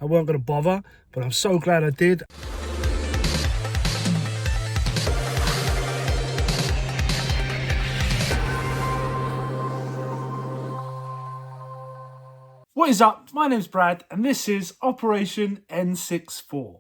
I weren't going to bother, but I'm so glad I did. What is up? My name's Brad and this is Operation N64.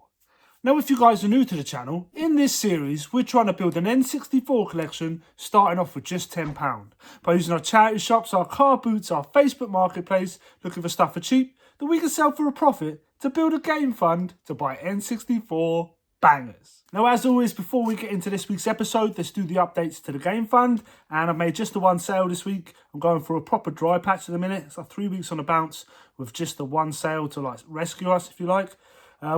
Now, if you guys are new to the channel, in this series we're trying to build an N64 collection starting off with just £10 by using our charity shops, our car boots, our Facebook marketplace, looking for stuff for cheap that we can sell for a profit to build a game fund to buy N64 bangers. Now, as always, before we get into this week's episode, let's do the updates to the game fund. And I've made just the one sale this week. I'm going for a proper dry patch at the minute. It's like 3 weeks on a bounce with just the one sale to like rescue us, if you like.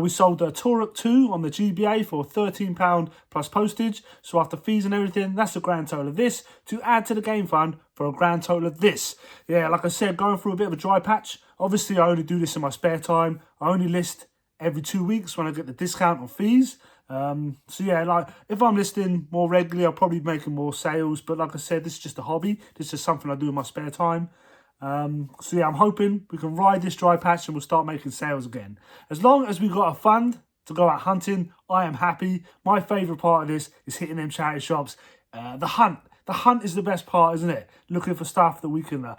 We sold a Turok 2 on the GBA for £13 plus postage. So after fees and everything, that's a grand total of this to add to the game fund for a grand total of this. Yeah, like I said, going through a bit of a dry patch. Obviously, I only do this in my spare time. I only list every 2 weeks when I get the discount on fees. So yeah, like if I'm listing more regularly, I'll probably be making more sales. But like I said, this is just a hobby. This is just something I do in my spare time. So yeah, I'm hoping we can ride this dry patch and we'll start making sales again. As long as we got a fund to go out hunting, I am happy. My favourite part of this is hitting them charity shops. The hunt. The hunt is the best part, isn't it? Looking for stuff that we can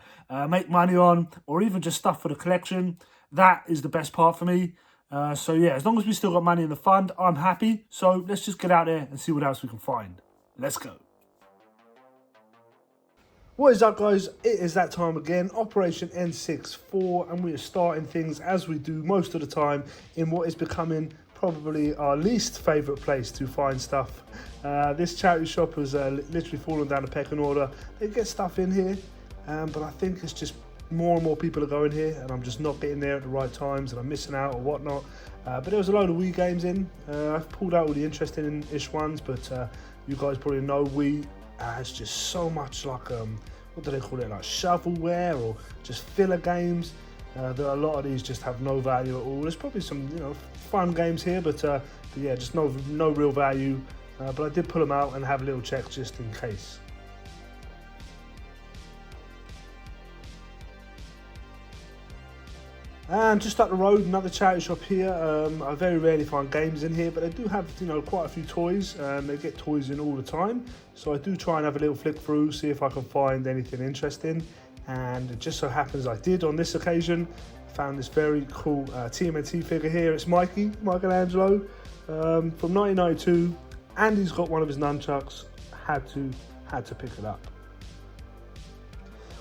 make money on, or even just stuff for the collection. That is the best part for me. So yeah, as long as we still got money in the fund, I'm happy. So let's just get out there and see what else we can find. Let's go. What is up, guys? It is that time again, Operation N64, and we are starting things as we do most of the time in what is becoming probably our least favourite place to find stuff. This charity shop has literally fallen down the pecking order. They get stuff in here, but I think it's just more and more people are going here and I'm just not getting there at the right times and I'm missing out or whatnot. But there was a load of Wii games in. I've pulled out all the interesting-ish ones, but you guys probably know Wii has just so much like, what do they call it, like shovelware or just filler games. There are a lot of these just have no value at all. There's probably some, fun games here, but yeah, just no real value. But I did pull them out and have a little check just in case. And just up the road, another charity shop here. I very rarely find games in here, but they do have, quite a few toys, and they get toys in all the time. So I do try and have a little flick through, see if I can find anything interesting. And it just so happens I did on this occasion. Found this very cool TMNT figure here. It's Angelo, from 1992, and he's got one of his nunchucks. Had to pick it up.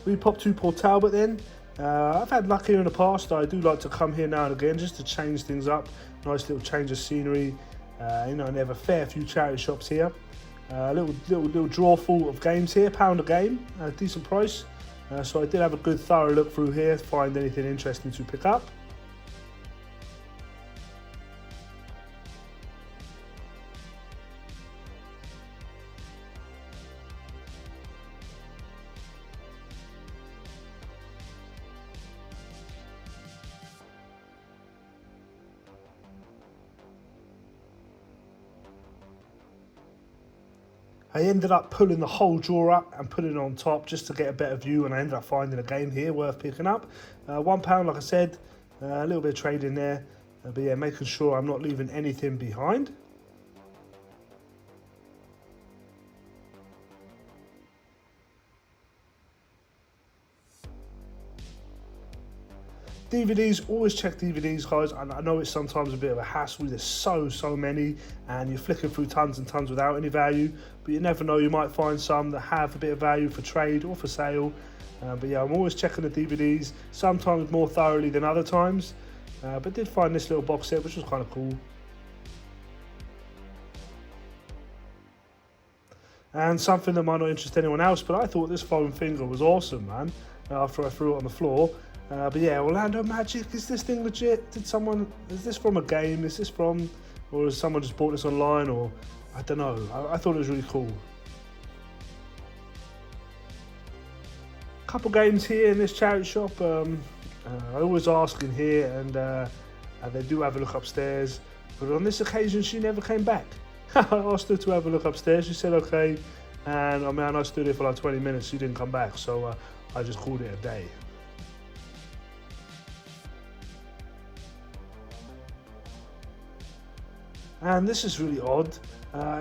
We popped to Port Talbot then. I've had luck here in the past. I do like to come here now and again just to change things up. Nice little change of scenery. And they have a fair few charity shops here. Little drawer full of games here, £1 a game, decent price. So I did have a good thorough look through here to find anything interesting to pick up. I ended up pulling the whole drawer up and putting it on top just to get a better view, and I ended up finding a game here worth picking up. £1, like I said, a little bit of trading there, but yeah, making sure I'm not leaving anything behind. DVDs, always check DVDs, guys. I know it's sometimes a bit of a hassle. There's so many, and you're flicking through tons and tons without any value. But you never know, you might find some that have a bit of value for trade or for sale. But yeah, I'm always checking the DVDs, sometimes more thoroughly than other times. But did find this little box set, which was kind of cool. And something that might not interest anyone else, but I thought this foam finger was awesome, man, after I threw it on the floor. But yeah, Orlando Magic, is this thing legit? Is this from a game? Or has someone just bought this online? Or, I don't know. I thought it was really cool. Couple games here in this charity shop. I always ask in here, and they do have a look upstairs. But on this occasion, she never came back. I asked her to have a look upstairs. She said okay. And I stood there for like 20 minutes. She didn't come back. So I just called it a day. And this is really odd.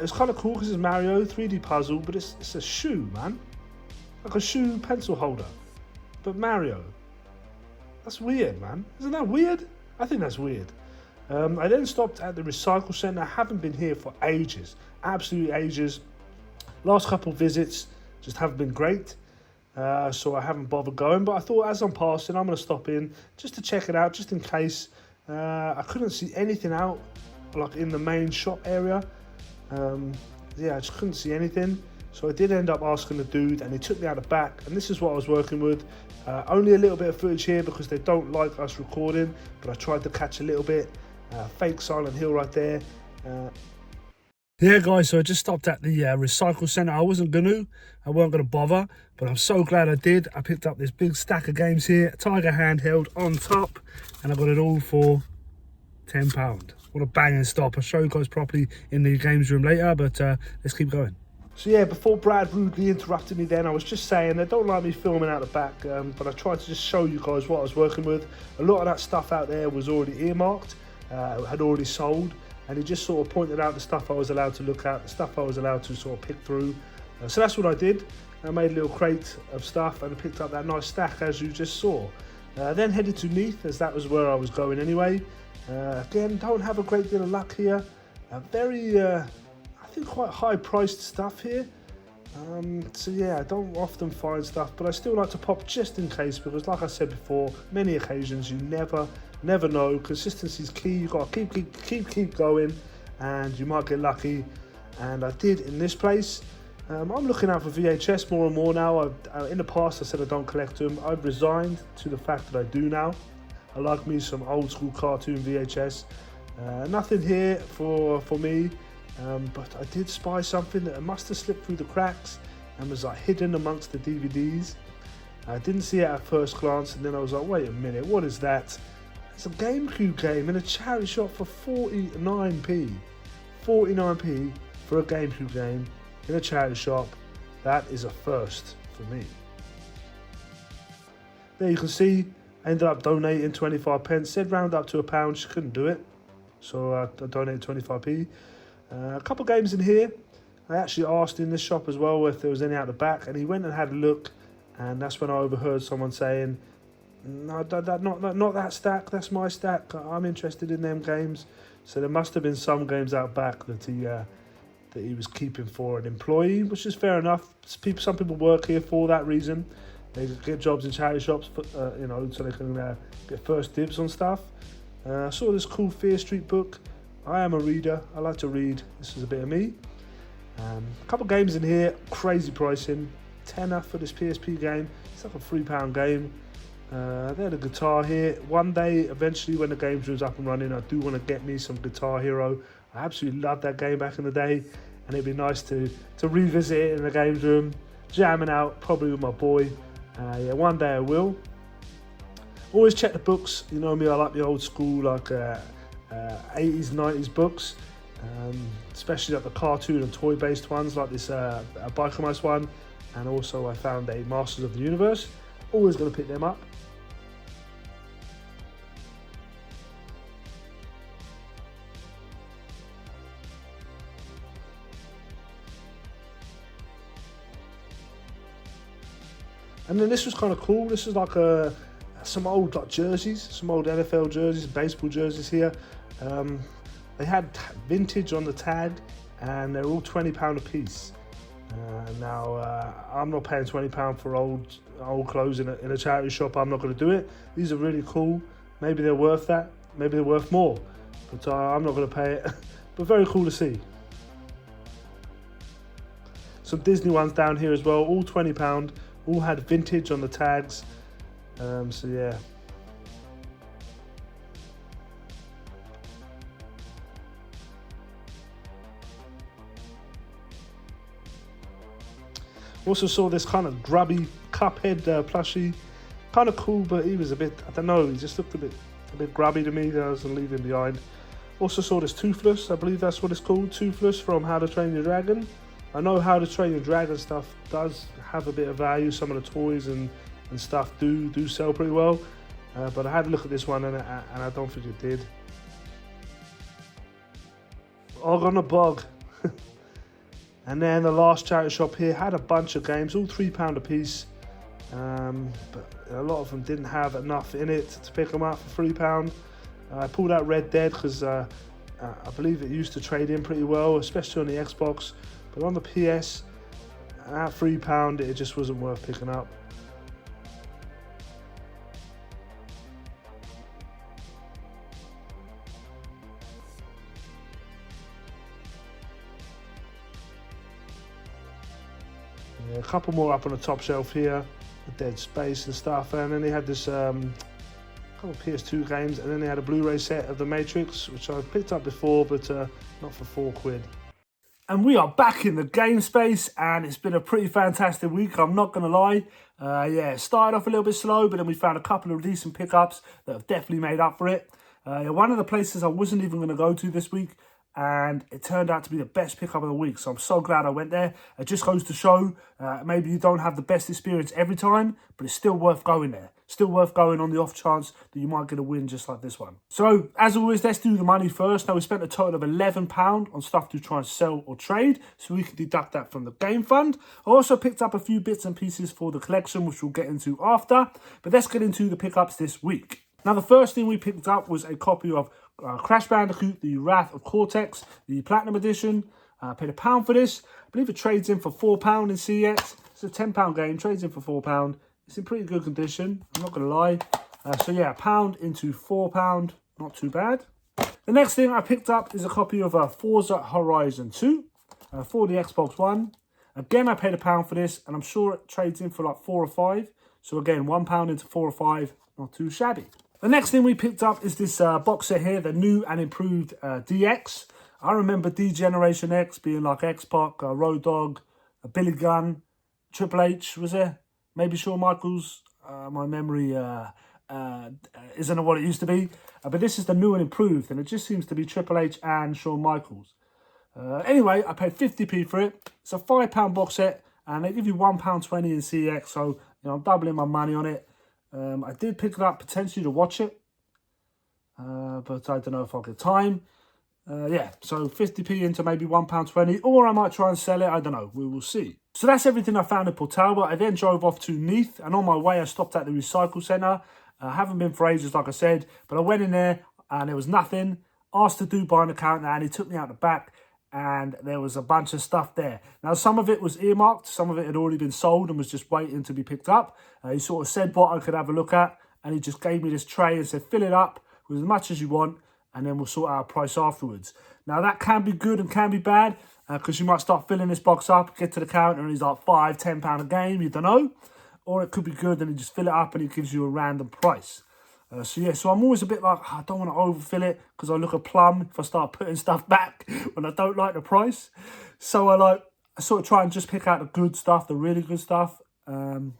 It's kind of cool because it's Mario 3D puzzle, but it's a shoe, man. Like a shoe pencil holder. But Mario. That's weird, man. Isn't that weird? I think that's weird. I then stopped at the recycle centre. I haven't been here for ages. Absolutely ages. Last couple of visits just haven't been great. So I haven't bothered going. But I thought as I'm passing, I'm going to stop in just to check it out, just in case. I couldn't see anything out, like in the main shop area. Yeah, I just couldn't see anything. So I did end up asking the dude, and he took me out the back. And this is what I was working with. Only a little bit of footage here because they don't like us recording. But I tried to catch a little bit. Fake Silent Hill right there. Yeah, guys, so I just stopped at the recycle centre. I weren't going to bother, but I'm so glad I did. I picked up this big stack of games here, Tiger handheld on top, and I got it all for £10. What a banging stop. I'll show you guys properly in the games room later, but let's keep going. So yeah, before Brad rudely interrupted me then, I was just saying they don't like me filming out the back, but I tried to just show you guys what I was working with. A lot of that stuff out there was already earmarked, had already sold. And he just sort of pointed out the stuff I was allowed to look at, the stuff I was allowed to sort of pick through. So that's what I did. I made a little crate of stuff and I picked up that nice stack as you just saw. Then headed to Neath, as that was where I was going anyway. Again, don't have a great deal of luck here. Very, I think quite high priced stuff here. So yeah, I don't often find stuff, but I still like to pop just in case, because like I said before, many occasions you never know. Consistency is key. You got to keep going, and you might get lucky. And I did in this place. I'm looking out for VHS more and more now. In the past I said I don't collect them. I've resigned to the fact that I do now. I like me some old school cartoon VHS. Nothing here for me. But I did spy something that must have slipped through the cracks and was like hidden amongst the DVDs. I didn't see it at first glance, and then I was like, wait a minute, what is that? It's a GameCube game in a charity shop for 49p. 49p for a GameCube game in a charity shop. That is a first for me. There you can see, I ended up donating 25 pence. Said round up to £1, she couldn't do it. So I donated 25p. A couple of games in here. I actually asked in this shop as well if there was any out the back, and he went and had a look, and that's when I overheard someone saying, no, not that stack, that's my stack, I'm interested in them games. So there must have been some games out back that he was keeping for an employee, which is fair enough. Some people work here for that reason. They get jobs in charity shops, you know, so they can get first dibs on stuff. I saw this cool Fear Street book. I am a reader, I like to read, this is a bit of me. A couple games in here, crazy pricing, tenner for this PSP game, it's like a £3 game. They had a guitar here. One day, eventually when the games was up and running, I do want to get me some Guitar Hero. I absolutely loved that game back in the day, and it'd be nice to revisit it in the games room, jamming out, probably with my boy. Yeah, one day I will. Always check the books, you know me, I like the old school, like 80s, 90s books, especially like the cartoon and toy based ones, like this Biker Mice one, and also I found a Masters of the Universe. Always going to pick them up. And then this was kind of cool. This is like some old like jerseys, some old NFL jerseys, baseball jerseys here. They had vintage on the tag, and they're all £20 a piece. Now I'm not paying £20 for old clothes in a charity shop. I'm not going to do it. These are really cool. Maybe they're worth that. Maybe they're worth more. But I'm not going to pay it. But very cool to see. Some Disney ones down here as well. All £20. All had vintage on the tags. So yeah. Also saw this kind of grubby Cuphead plushie. Kind of cool, but he was a bit, I don't know, he just looked a bit grubby to me that I was going to leave him behind. Also saw this Toothless, I believe that's what it's called, Toothless from How to Train Your Dragon. I know How to Train Your Dragon stuff does have a bit of value. Some of the toys and stuff do sell pretty well. But I had a look at this one and I don't think it did. Og on a Bog. And then the last charity shop here had a bunch of games, all £3 a piece. But a lot of them didn't have enough in it to pick them up for £3. I pulled out Red Dead because I believe it used to trade in pretty well, especially on the Xbox. But on the PS, at £3, it just wasn't worth picking up. Yeah, a couple more up on the top shelf here, Dead Space and stuff, and then they had this couple of PS2 games, and then they had a Blu-ray set of The Matrix, which I picked up before, but not for £4. And we are back in the game space, and it's been a pretty fantastic week, I'm not going to lie. Yeah, it started off a little bit slow, but then we found a couple of decent pickups that have definitely made up for it. One of the places I wasn't even going to go to this week, and it turned out to be the best pickup of the week, so I'm so glad I went there. It just goes to show, maybe you don't have the best experience every time, but it's still worth going there. Still worth going on the off chance that you might get a win just like this one. So, as always, let's do the money first. Now, we spent a total of £11 on stuff to try and sell or trade, so we can deduct that from the game fund. I also picked up a few bits and pieces for the collection, which we'll get into after, but let's get into the pickups this week. Now, the first thing we picked up was a copy of Crash Bandicoot, the Wrath of Cortex, the Platinum Edition. I paid £1 for this. I believe it trades in for £4 in CX. It's a £10 game, trades in for £4. It's in pretty good condition, I'm not going to lie. So yeah, £1 into £4, not too bad. The next thing I picked up is a copy of Forza Horizon 2 for the Xbox One. Again, I paid £1 for this, and I'm sure it trades in for like 4 or 5. So again, £1 into 4 or 5, not too shabby. The next thing we picked up is this box set here, the new and improved DX. I remember D-Generation X being like X-Pac, Road Dogg, Billy Gunn, Triple H, was there? Maybe Shawn Michaels. My memory isn't what it used to be. But this is the new and improved, and it just seems to be Triple H and Shawn Michaels. Anyway, I paid 50p for it. It's a £5 box set, and they give you £1.20 in CX, so you know, I'm doubling my money on it. I did pick it up potentially to watch it, but I don't know if I'll get time. Yeah, so 50p into maybe £1.20, or I might try and sell it, I don't know, we will see. So that's everything I found in Port Talbot. I then drove off to Neath, and on my way I stopped at the recycle centre. I haven't been for ages, like I said, but I went in there and there was nothing. Asked the dude behind the counter, and he took me out the back, and there was a bunch of stuff there. Now, some of it was earmarked, some of it had already been sold and was just waiting to be picked up. He sort of said what I could have a look at, and he just gave me this tray and said, fill it up with as much as you want, and then we'll sort out a price afterwards. Now, that can be good and can be bad, because you might start filling this box up, get to the counter, and he's like £5, £10 a game, you don't know. Or it could be good, and he just fill it up and he gives you a random price. So yeah, so I'm always a bit like, I don't want to overfill it because I look a plum if I start putting stuff back when I don't like the price. So I sort of try and just pick out the good stuff, the really good stuff. And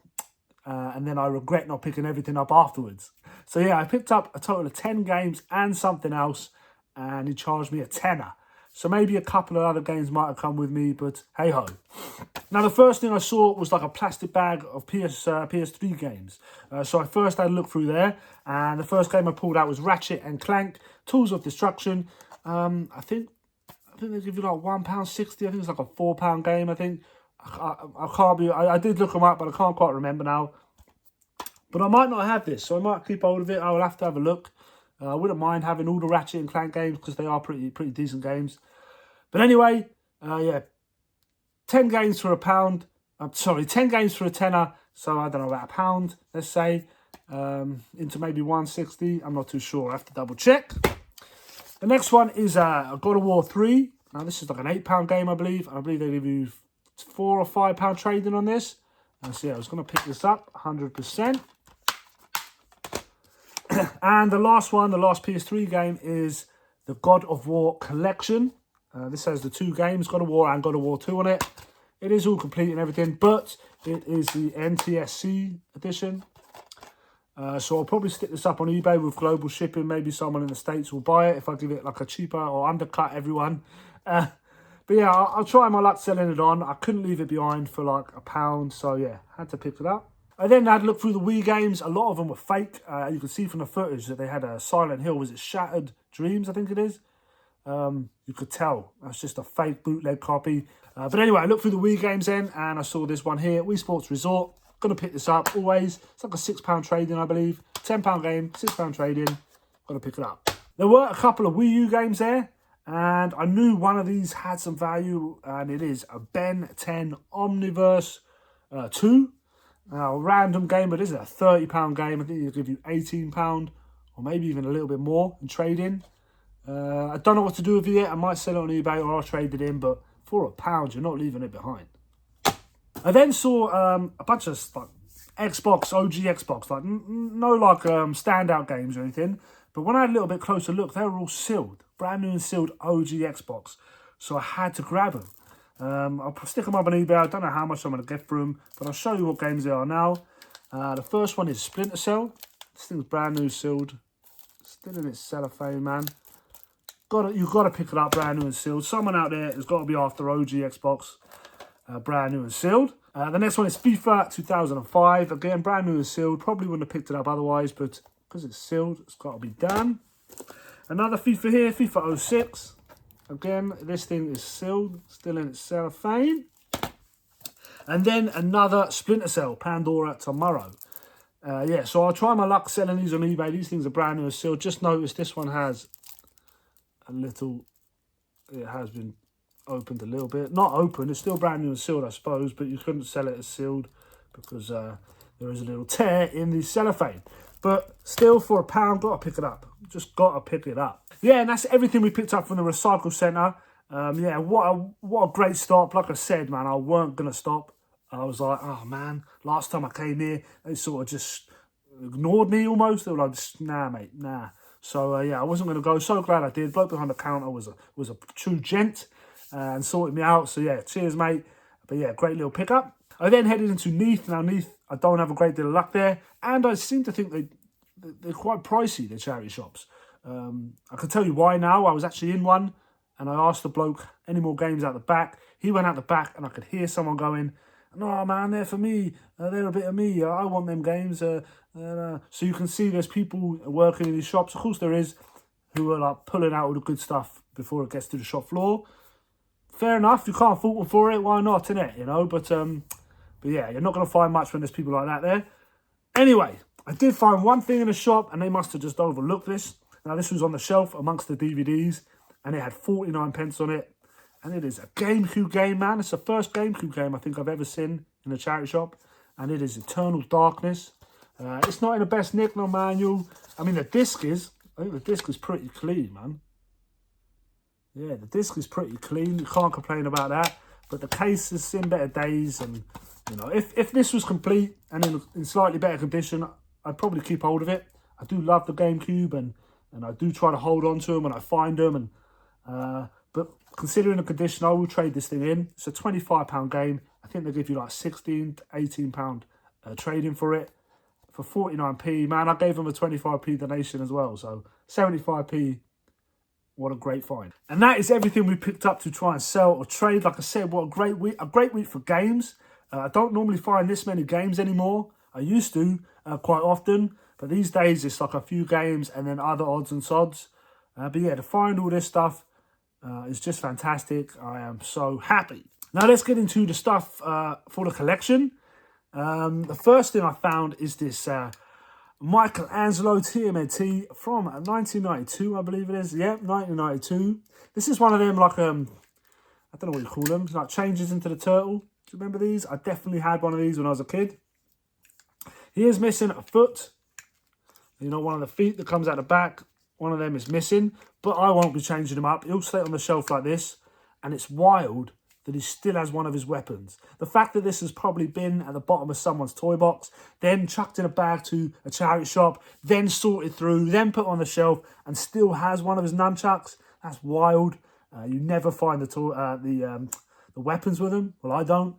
then I regret not picking everything up afterwards. So yeah, I picked up a total of 10 games and something else, and he charged me a tenner. So maybe a couple of other games might have come with me, but hey-ho. Now, the first thing I saw was like a plastic bag of PS3 games. So I first had a look through there, and the first game I pulled out was Ratchet and Clank, Tools of Destruction. I think they give you like £1.60. I think it's like a £4 game, I think. I can't be, I did look them up, but I can't quite remember now. But I might not have this, so I might keep hold of it. I will have to have a look. I wouldn't mind having all the Ratchet and Clank games because they are pretty decent games. But anyway, yeah, 10 games for £1. I'm sorry, 10 games for a tenner. So I don't know, about £1, let's say, into maybe 160. I'm not too sure. I have to double check. The next one is God of War 3. Now this is like an £8 game, I believe. I believe they give you £4 or £5 trading on this. So yeah, I was going to pick this up 100%. And the last one, the last PS3 game is the God of War Collection. This has the 2 games, God of War and God of War 2 on it. It is all complete and everything, but it is the NTSC edition. So I'll probably stick this up on eBay with global shipping. Maybe someone in the States will buy it if I give it like a cheaper or undercut everyone. But yeah, I'll try my luck selling it on. I couldn't leave it behind for like £1. So yeah, had to pick it up. I then had a look through the Wii games. A lot of them were fake. You can see from the footage that they had a Silent Hill. Was it Shattered Dreams, I think it is? You could tell that's just a fake bootleg copy. But anyway, I looked through the Wii games then, and I saw this one here, Wii Sports Resort. Gonna pick this up always. It's like a £6 trade-in, I believe. £10 game, £6 trade-in. Gonna pick it up. There were a couple of Wii U games there, and I knew one of these had some value, and it is a Ben 10 Omniverse 2. Now, random game, but this is a £30 game. I think they'll give you £18, or maybe even a little bit more in trade-in. I don't know what to do with it yet. I might sell it on eBay, or I'll trade it in, but for £1, you're not leaving it behind. I then saw a bunch of like Xbox, OG Xbox, like no like standout games or anything. But when I had a little bit closer look, they were all sealed, brand new and sealed OG Xbox. So I had to grab them. I'll stick them up on eBay. I don't know how much I'm going to get for them, but I'll show you what games they are now. The first one is Splinter Cell. This thing's brand new, sealed, still in its cellophane, man. You've got to pick it up brand new and sealed. Someone out there has got to be after OG Xbox. Brand new and sealed. The next one is FIFA 2005. Again, brand new and sealed. Probably wouldn't have picked it up otherwise, but because it's sealed, it's got to be done. Another FIFA here, FIFA 06. Again, this thing is sealed, still in its cellophane. And then another Splinter Cell, Pandora Tomorrow. Yeah, so I'll try my luck selling these on eBay. These things are brand new and sealed. Just notice this one has a little, it has been opened a little bit. Not open, it's still brand new and sealed, I suppose, but you couldn't sell it as sealed because there is a little tear in the cellophane. But still, for £1, got to pick it up. Just got to pick it up. Yeah, and that's everything we picked up from the recycle centre. Yeah, what a great stop. Like I said, man, I weren't going to stop. I was like, oh, man, last time I came here, they sort of just ignored me almost. They were like, nah, mate, nah. So, yeah, I wasn't going to go. So glad I did. Bloke behind the counter was a true gent and sorted me out. So, yeah, cheers, mate. But, yeah, great little pickup. I then headed into Neath. Now, Neath, I don't have a great deal of luck there. And I seem to think they're quite pricey, the charity shops. I can tell you why now. I was actually in one, and I asked the bloke, any more games out the back? He went out the back, and I could hear someone going, no, man, they're for me. They're a bit of me. I want them games. So you can see there's people working in these shops. Of course there is, who are like pulling out all the good stuff before it gets to the shop floor. Fair enough. You can't fault them for it. Why not, innit? You know, but yeah, you're not going to find much when there's people like that there. Anyway, I did find one thing in the shop, and they must have just overlooked this. Now, this was on the shelf amongst the DVDs, and it had 49p on it. And it is a GameCube game, man. It's the first GameCube game I think I've ever seen in a charity shop. And it is Eternal Darkness. It's not in the best nick, no manual. I mean, I think the disc is pretty clean, man. Yeah, the disc is pretty clean. You can't complain about that. But the case has seen better days. And, you know, if this was complete and in slightly better condition, I'd probably keep hold of it. I do love the GameCube, and I do try to hold on to them when I find them. But considering the condition, I will trade this thing in. It's a £25 game. I think they give you like £16 to £18 trading for it. For 49p, man, I gave them a 25p donation as well. So 75p, what a great find. And that is everything we picked up to try and sell or trade. Like I said, what a great week for games. I don't normally find this many games anymore. I used to quite often. But these days, it's like a few games and then other odds and sods. But yeah, to find all this stuff is just fantastic. I am so happy. Now let's get into the stuff for the collection. The first thing I found is this Angelo TMNT from 1992, I believe it is. Yep, 1992. This is one of them, like, I don't know what you call them, like changes into the turtle. Do you remember these? I definitely had one of these when I was a kid. He is missing a foot. You know, one of the feet that comes out the back. One of them is missing, but I won't be changing him up. He'll stay on the shelf like this, and it's wild that he still has one of his weapons. The fact that this has probably been at the bottom of someone's toy box, then chucked in a bag to a charity shop, then sorted through, then put on the shelf, and still has one of his nunchucks. That's wild. You never find the weapons with him. Well, I don't.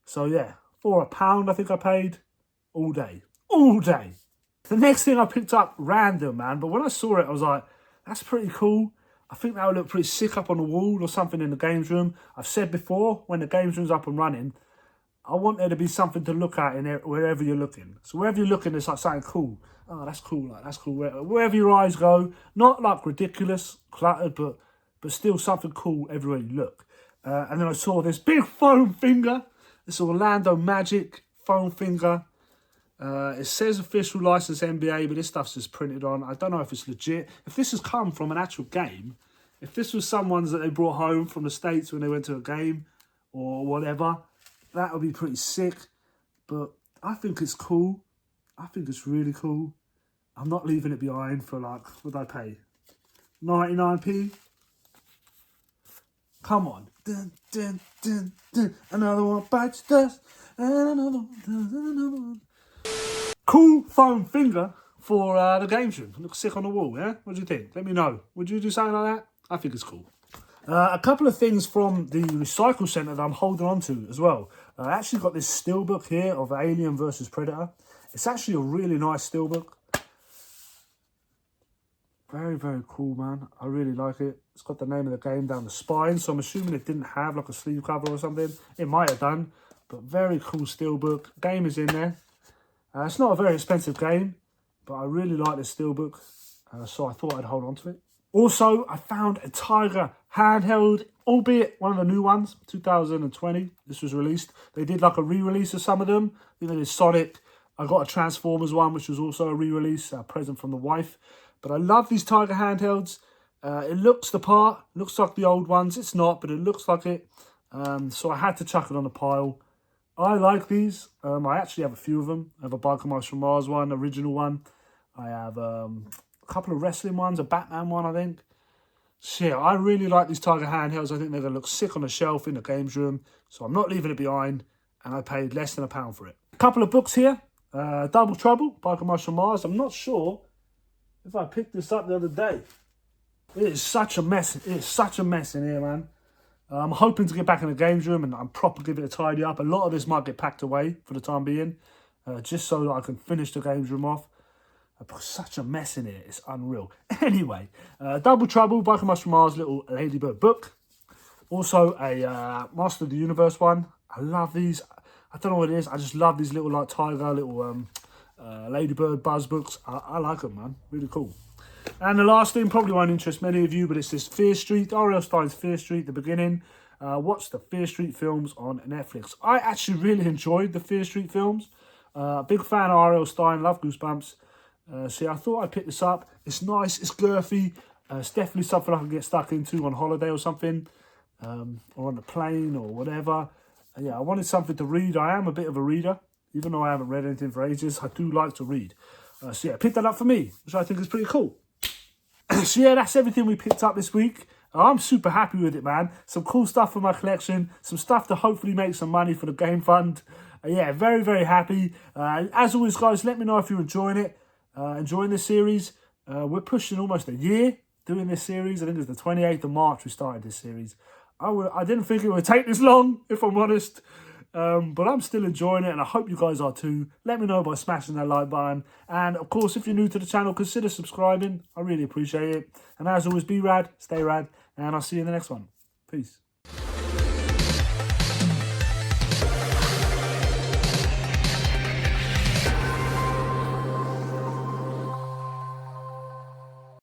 So yeah, for £1, I think I paid all day. All day. The next thing I picked up, random, man. But when I saw it, I was like, that's pretty cool. I think that would look pretty sick up on the wall or something in the games room. I've said before, when the games room's up and running, I want there to be something to look at in there, wherever you're looking. So wherever you're looking, it's like something cool. Oh, that's cool. Like, that's cool. Wherever your eyes go, not like ridiculous, cluttered, but but still something cool everywhere you look. And then I saw this big foam finger, this Orlando Magic foam finger. It says official license NBA, but this stuff's just printed on. I don't know if it's legit. If this has come from an actual game, if this was someone's that they brought home from the States when they went to a game or whatever, that would be pretty sick. But I think it's cool. I think it's really cool. I'm not leaving it behind for like, what did I pay? 99p? Come on. Dun, dun, dun, dun. Another one bites dust. And another one does another one. Cool foam finger for the game room. Looks sick on the wall, yeah? What do you think? Let me know. Would you do something like that? I think it's cool. A couple of things from the recycle centre that I'm holding on to as well. I actually got this steelbook here of Alien versus Predator. It's actually a really nice steelbook. Very, very cool, man. I really like it. It's got the name of the game down the spine, so I'm assuming it didn't have like a sleeve cover or something. It might have done, but very cool steelbook. Game is in there. It's not a very expensive game, but I really like this steelbook, so I thought I'd hold on to it. Also, I found a Tiger handheld, albeit one of the new ones, 2020. This was released. They did like a re-release of some of them. I think they did Sonic. I got a Transformers one, which was also a re-release, a present from the wife. But I love these Tiger handhelds. It looks the part, looks like the old ones. It's not, but it looks like it. So I had to chuck it on the pile. I like these. I actually have a few of them. I have a Biker Mice from Mars one, original one. I have a couple of wrestling ones, a Batman one, I think. So yeah, I really like these Tiger handhelds. I think they're going to look sick on a shelf in the games room. So I'm not leaving it behind. And I paid less than £1 for it. A couple of books here. Double Trouble, Biker Mice from Mars. I'm not sure if I picked this up the other day. It is such a mess. It is such a mess in here, man. I'm hoping to get back in the games room and I'm proper give it a tidy up. A lot of this might get packed away for the time being, just so that I can finish the games room off. Such a mess in here. It's unreal. Anyway, Double Trouble, Biker Mice from Mars, little Ladybird book. Also a Master of the Universe one. I love these. I don't know what it is. I just love these little like Tiger, little Ladybird Buzz books. I like them, man. Really cool. And the last thing probably won't interest many of you, but it's this Fear Street, R.L. Stine's Fear Street, the beginning. Watch the Fear Street films on Netflix. I actually really enjoyed the Fear Street films. Big fan of R.L. Stine, love Goosebumps. So yeah, I thought I'd pick this up. It's nice, it's girthy. It's definitely something I can get stuck into on holiday or something, or on the plane or whatever. Yeah, I wanted something to read. I am a bit of a reader, even though I haven't read anything for ages. I do like to read. So yeah, pick that up for me, which I think is pretty cool. So yeah, that's everything we picked up this week. I'm super happy with it, man. Some cool stuff for my collection. Some stuff to hopefully make some money for the game fund. Yeah, very, very happy. As always, guys, let me know if you're enjoying it. Enjoying this series. We're pushing almost a year doing this series. I think it was the 28th of March we started this series. I didn't think it would take this long, if I'm honest. But I'm still enjoying it, and I hope you guys are too. Let me know by smashing that like button. And, of course, if you're new to the channel, consider subscribing. I really appreciate it. And as always, be rad, stay rad, and I'll see you in the next one. Peace.